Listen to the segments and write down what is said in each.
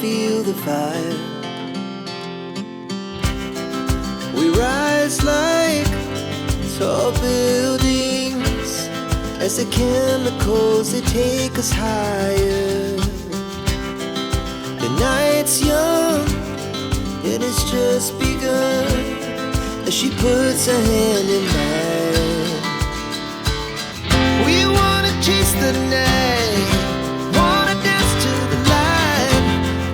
feel the fire. We rise like tall buildings as the chemicals, they take us higher. The night's young and it's just begun as she puts her hand in mine. We wanna chase the night, wanna dance to the light,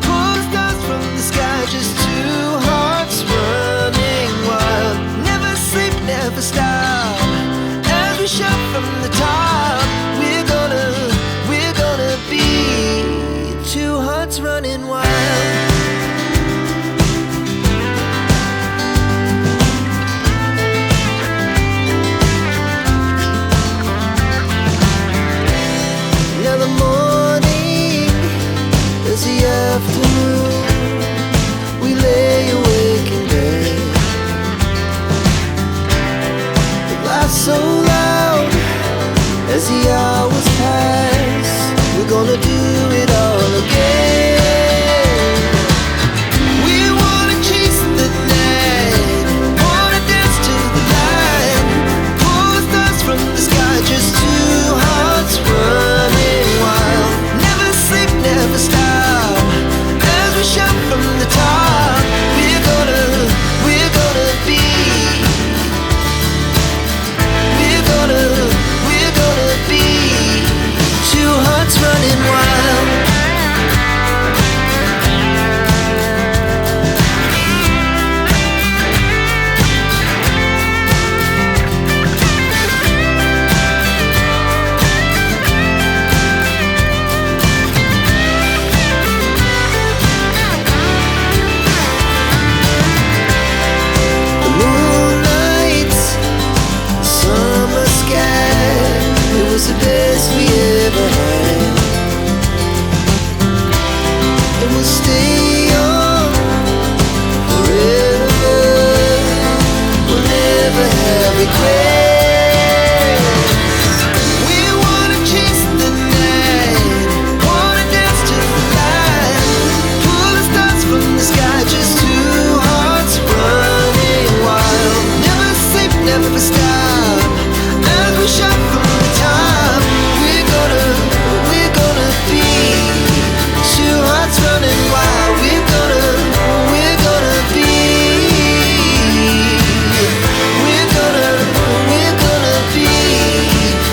pull stars from the sky, just two hearts running wild. Never sleep, never stop, as we shout from the top. We're gonna be two hearts running wild. Afternoon, we lay awake in bed. But life's so